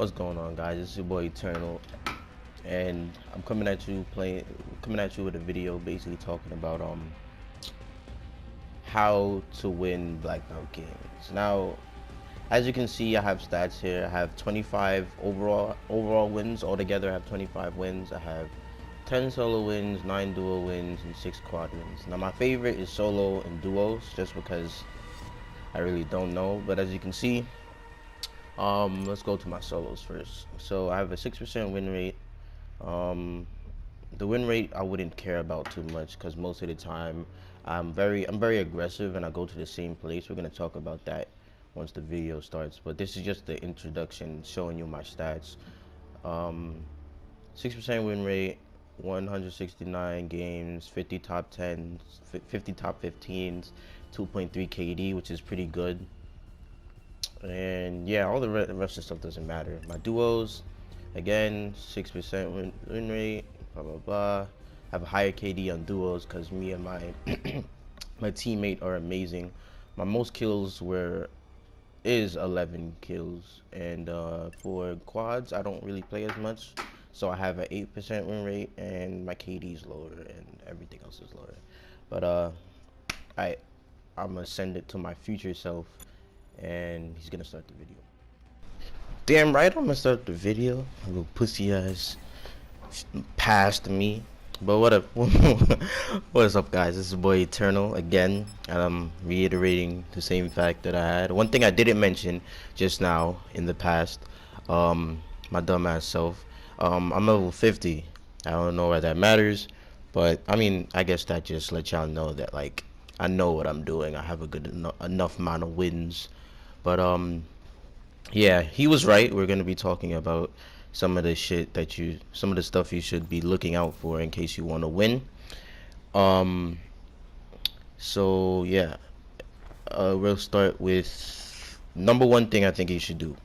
What's going on, guys? It's your boy Eternal, and I'm coming at you with a video basically talking about how to win blackout games. Now, as you can see, I have stats here. I have 25 overall wins altogether. I have 25 wins. I have 10 solo wins, 9 duo wins, and 6 quad wins. Now, my favorite is solo and duos, just because I really don't know. But as you can see, let's go to my solos first. So I have a 6% win rate. The win rate I wouldn't care about too much because most of the time I'm very aggressive and I go to the same place. We're gonna talk about that once the video starts. But this is just the introduction, showing you my stats. 6% win rate, 169 games, 50 top 10s, 50 top 15s, 2.3 KD, which is pretty good. And yeah, all the rest of the stuff doesn't matter. My duos, again, 6% win rate, blah blah blah. I have a higher KD on duos because me and my my teammate are amazing. My most kills is 11 kills, and for quads I don't really play as much, so I have an 8% win rate, and my KD is lower, and everything else is lower. But I'm gonna send it to my future self, and he's gonna start the video. Damn right, I'm gonna start the video. A little pussy ass past me. But what up? What is up, guys? This is your boy Eternal again, and I'm reiterating the same fact that I had. One thing I didn't mention just now in the past, my dumbass self. I'm level 50. I don't know why that matters, but I mean, I guess that just lets y'all know that, like, I know what I'm doing. I have a good enough amount of wins. But yeah, he was right. We're gonna be talking about some of the stuff you should be looking out for in case you want to win. So yeah, we'll start with number one thing I think you should do.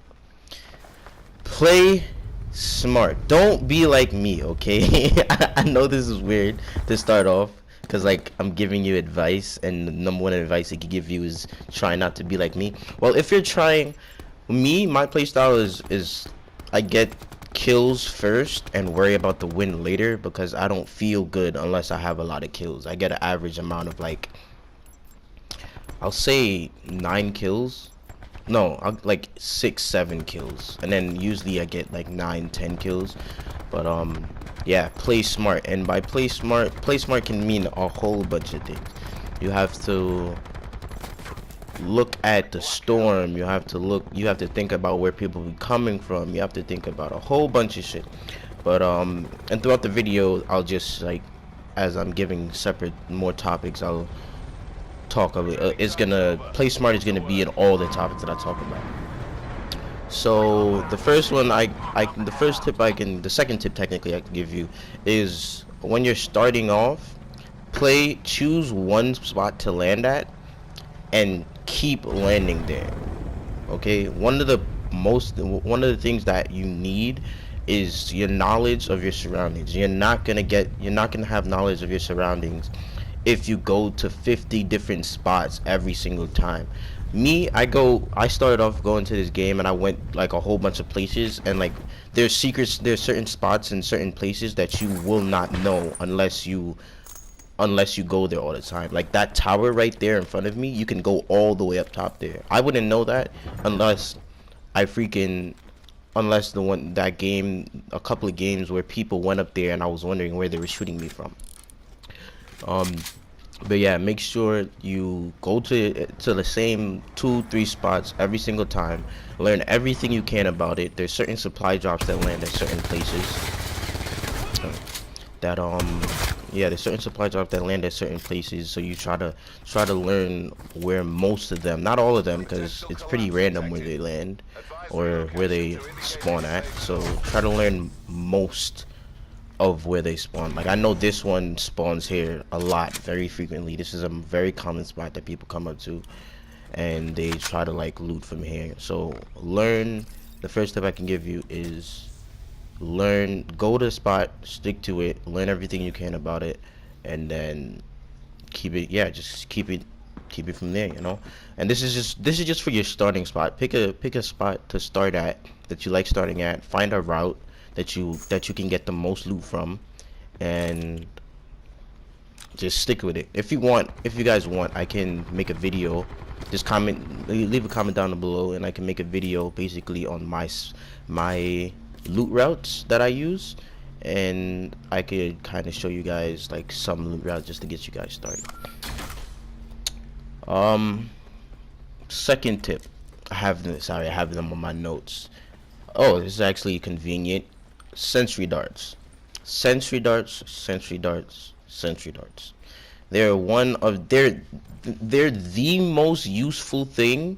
Play smart. Don't be like me, okay? I know this is weird to start off, because like I'm giving you advice, and the number one advice I could give you is try not to be like me. Well, if you're trying, my playstyle is I get kills first and worry about the win later, because I don't feel good unless I have a lot of kills. I get an average amount of, like, I'll say 9 kills. No, like 6, 7 kills, and then usually I get like 9, 10 kills. But yeah, play smart, and by play smart can mean a whole bunch of things. You have to look at the storm. You have to think about where people be coming from. You have to think about a whole bunch of shit. But and throughout the video, I'll just, like, as I'm giving separate more topics, I'll talk of it. Play smart is gonna be in all the topics that I talk about. So the first one, the second tip technically I can give you is, when you're starting off, choose one spot to land at and keep landing there. Okay, one of the things that you need is your knowledge of your surroundings. You're not gonna have knowledge of your surroundings if you go to 50 different spots every single time. I started off going to this game, and I went like a whole bunch of places, and like there's certain spots in certain places that you will not know unless you go there all the time. Like that tower right there in front of me, you can go all the way up top there. I wouldn't know that unless a couple of games where people went up there and I was wondering where they were shooting me from. But yeah, make sure you go to the same 2-3 spots every single time. Learn everything you can about it. There's certain supply drops that land at certain places. There's certain supply drops that land at certain places, so you try to learn where most of them, not all of them, because it's pretty random where they land or where they spawn at. So try to learn most of where they spawn. Like, I know this one spawns here a lot, very frequently. This is a very common spot that people come up to, and they try to, like, loot from here. So the first tip I can give you is go to the spot, stick to it, learn everything you can about it, and then keep it keep it from there, you know. And this is just for your starting spot. Pick a spot to start at that you like starting at. Find a route that you can get the most loot from, and just stick with it. If you guys want, I can make a video. Just leave a comment down below, and I can make a video basically on my loot routes that I use, and I could kind of show you guys like some loot routes just to get you guys started. Second tip, I have them on my notes. Oh, this is actually convenient. Sentry darts, sentry darts, sentry darts, sentry darts. They're the most useful thing,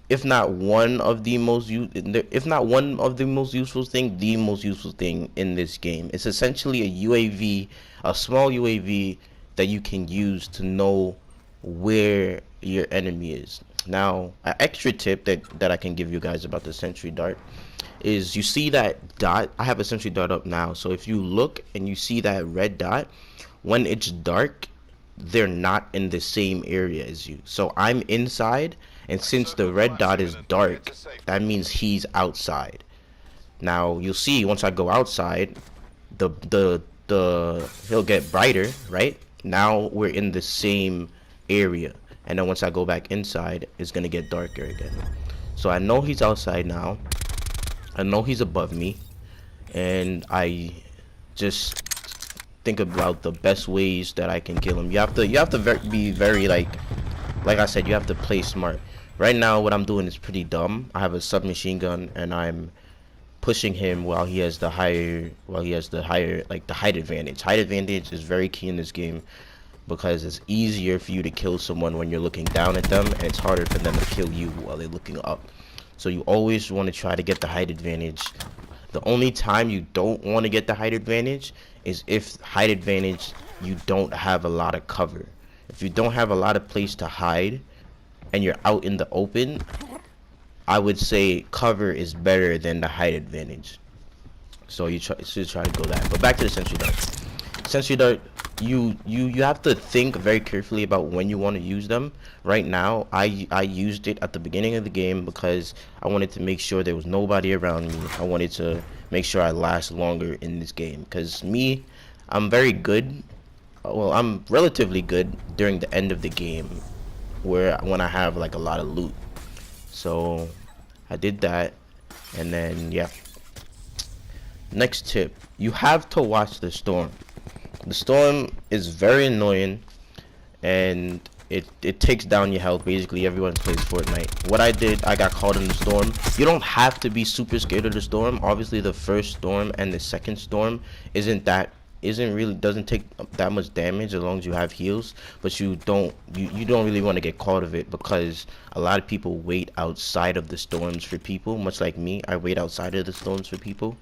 if not one of the most useful thing, the most useful thing in this game. It's essentially a UAV, a small UAV that you can use to know where your enemy is. Now, an extra tip that I can give you guys about the sentry dart is, you see that dot? I have a sentry dart up now, so if you look and you see that red dot, when it's dark, they're not in the same area as you. So I'm inside, and since the red dot is dark, that means he's outside. Now you'll see once I go outside, he'll get brighter, right? Now we're in the same area, and then once I go back inside, it's gonna get darker again. So I know he's outside now. I know he's above me, and I just think about the best ways that I can kill him. You have to be very like I said, you have to play smart. Right now, what I'm doing is pretty dumb. I have a submachine gun, and I'm pushing him while he has the higher like the height advantage. Height advantage is very key in this game because it's easier for you to kill someone when you're looking down at them, and it's harder for them to kill you while they're looking up. So you always want to try to get the height advantage. The only time you don't want to get the height advantage is if height advantage you don't have a lot of cover. If you don't have a lot of place to hide and you're out in the open, I would say cover is better than the height advantage. So you should try to go that. But back to the sentry dart. Sentry dart, you have to think very carefully about when you want to use them. Right now, I used it at the beginning of the game because I wanted to make sure there was nobody around me. I wanted to make sure I last longer in this game, because I'm very good. Well, I'm relatively good during the end of the game, when I have like a lot of loot. So I did that, and then yeah. Next tip, you have to watch the storm. The storm is very annoying, and it takes down your health. Basically, everyone plays Fortnite. What I did, I got caught in the storm. You don't have to be super scared of the storm. Obviously, the first storm and the second storm doesn't take that much damage as long as you have heals. But you don't really want to get caught of it, because a lot of people wait outside of the storms for people. Much like me, I wait outside of the storms for people,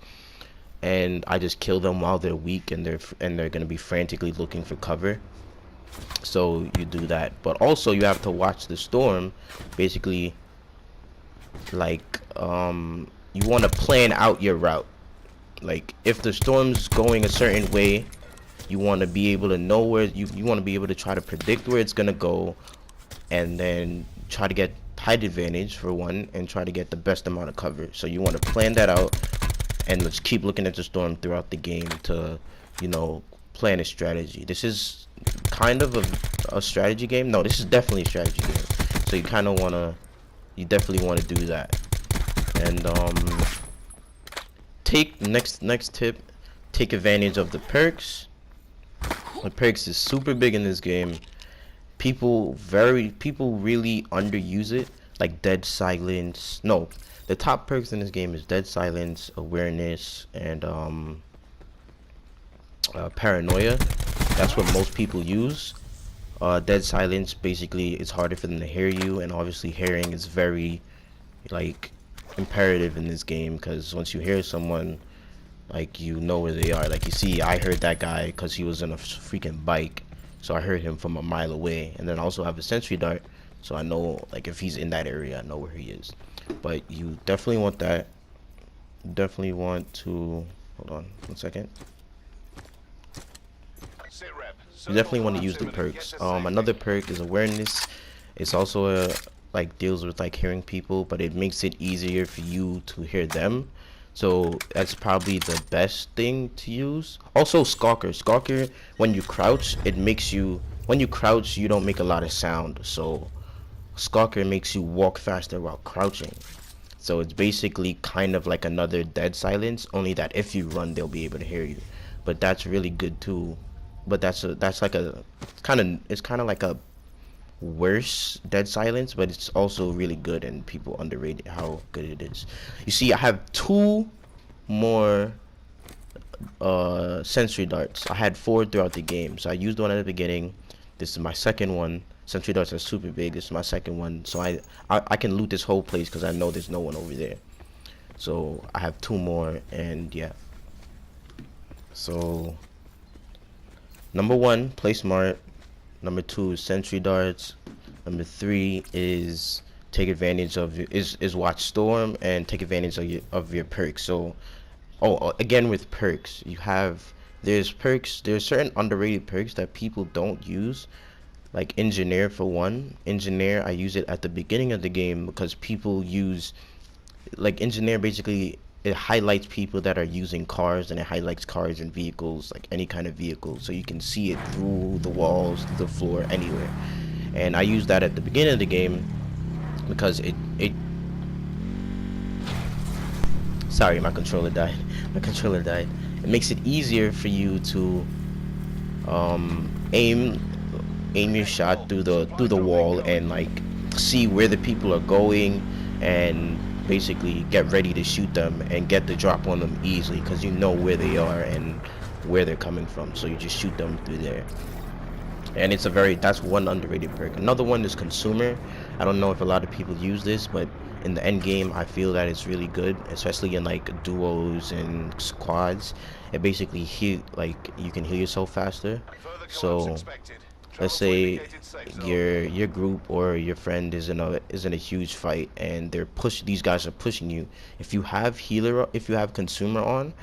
and I just kill them while they're weak and they're gonna be frantically looking for cover. So you do that, but also you have to watch the storm. Basically, like you want to plan out your route. Like if the storm's going a certain way, you want to be able to know where you want to be able to try to predict where it's gonna go, and then try to get height advantage for one, and try to get the best amount of cover. So you want to plan that out, and let's keep looking at the storm throughout the game to, plan a strategy. This is kind of a strategy game. No, this is definitely a strategy game. So you definitely want to do that. And next tip, take advantage of the perks. The perks is super big in this game. People really underuse it, like dead silence. No, the top perks in this game is dead silence, awareness, and paranoia. That's what most people use. Dead silence, basically it's harder for them to hear you, and obviously hearing is very imperative in this game, because once you hear someone, you know where they are. Like, you see, I heard that guy because he was on a freaking bike, so I heard him from a mile away. And then I also have a sentry dart, so I know, if he's in that area, I know where he is. But you definitely want that. You definitely want to, hold on 1 second. You definitely want to use the perks. Another perk is awareness. It's also a like deals with like hearing people, but it makes it easier for you to hear them. So that's probably the best thing to use. Also, Stalker, when you crouch, it makes you when you crouch, you don't make a lot of sound. So Stalker makes you walk faster while crouching. So it's basically kind of like another dead silence, only that if you run, they'll be able to hear you. But that's really good too. But that's like a it's kind of like a worse dead silence, but it's also really good, and people underrate how good it is. You see, I have two more sentry darts. I had four throughout the game, so I used one at the beginning. This is my second one. Sentry darts are super big. This is my second one, so I can loot this whole place because I know there's no one over there. So I have two more, and yeah. So number one, play smart. Number two is sentry darts. Number three is take advantage of is watch storm and take advantage of your perks. So, again with perks, there's certain underrated perks that people don't use, like engineer for one. Engineer, I use it at the beginning of the game because people use like engineer basically it highlights people that are using cars, and it highlights cars and vehicles, like any kind of vehicle, so you can see it through the walls, through the floor, anywhere. And I use that at the beginning of the game because it sorry, my controller died. It makes it easier for you to aim your shot through the wall and like see where the people are going, and basically get ready to shoot them and get the drop on them easily because you know where they are and where they're coming from, so you just shoot them through there. And that's one underrated perk. Another one is consumer. I don't know if a lot of people use this, but in the end game I feel that it's really good, especially in like duos and squads. It basically you can heal yourself faster. So let's say your group or your friend is in a huge fight and these guys are pushing you. If you have consumer on,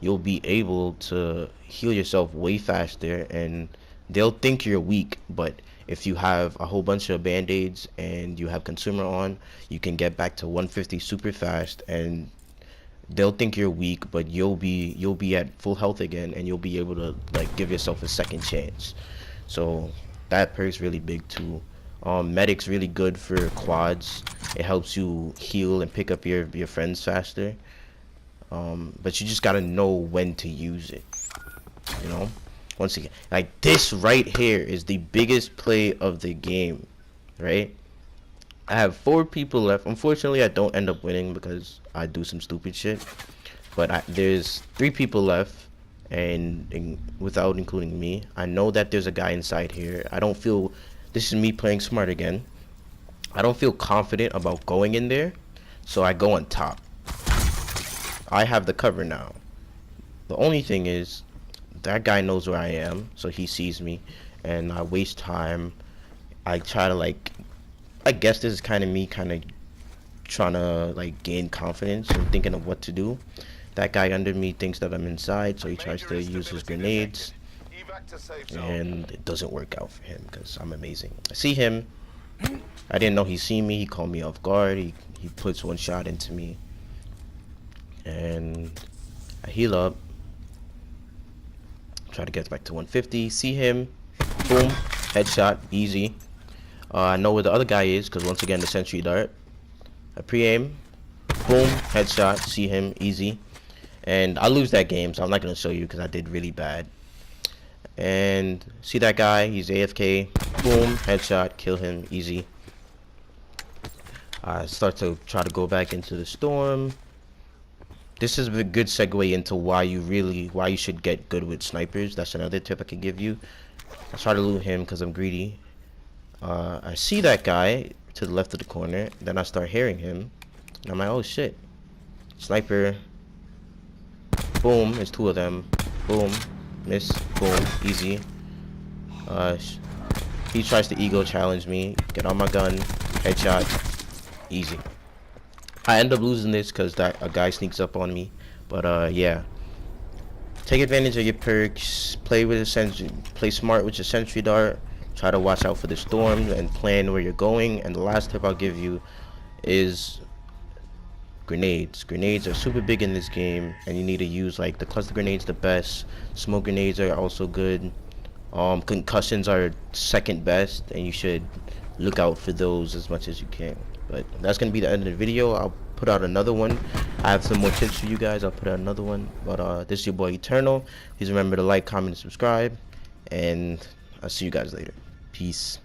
you'll be able to heal yourself way faster, and they'll think you're weak, but if you have a whole bunch of band-aids and you have consumer on, you can get back to 150 super fast, and they'll think you're weak, but you'll be at full health again, and you'll be able to like give yourself a second chance. So that perk's really big too. Medic's really good for quads. It helps you heal and pick up your friends faster. But you just gotta know when to use it. You know, once again, like this right here is the biggest play of the game, right? I have 4 people left. Unfortunately, I don't end up winning because I do some stupid shit. But there's 3 people left, and without including me. I know that there's a guy inside here. This is me playing smart again. I don't feel confident about going in there, so I go on top. I have the cover now. The only thing is, that guy knows where I am, so he sees me, and I waste time. I try to I guess this is kind of me trying to gain confidence and thinking of what to do. That guy under me thinks that I'm inside, so he tries to use his grenades, and it doesn't work out for him because I'm amazing. I see him. I didn't know he seen me. He caught me off guard. He puts one shot into me, and I heal up. Try to get back to 150. See him. Boom. Headshot. Easy. I know where the other guy is because once again the sentry dart. I pre-aim. Boom. Headshot. See him. Easy. And I lose that game, so I'm not going to show you because I did really bad. And see that guy? He's AFK. Boom. Headshot. Kill him. Easy. I start to try to go back into the storm. This is a good segue into why you should get good with snipers. That's another tip I could give you. I try to loot him because I'm greedy. I see that guy to the left of the corner. Then I start hearing him. And I'm like, oh shit. Sniper. Boom. There's 2 of them. Boom. Miss. Boom. Easy. He tries to ego challenge me. Get on my gun. Headshot. Easy. I end up losing this because a guy sneaks up on me. But yeah. Take advantage of your perks. Play smart with your sentry dart. Try to watch out for the storm and plan where you're going. And the last tip I'll give you is grenades. Grenades are super big in this game, and you need to use like the cluster grenades the best. Smoke grenades are also good. Concussions are second best, and you should look out for those as much as you can. But that's gonna be the end of the video. I'll put out another one. I have some more tips for you guys. I'll put out another one. But this is your boy Eternal. Please remember to like, comment, and subscribe, and I'll see you guys later. Peace.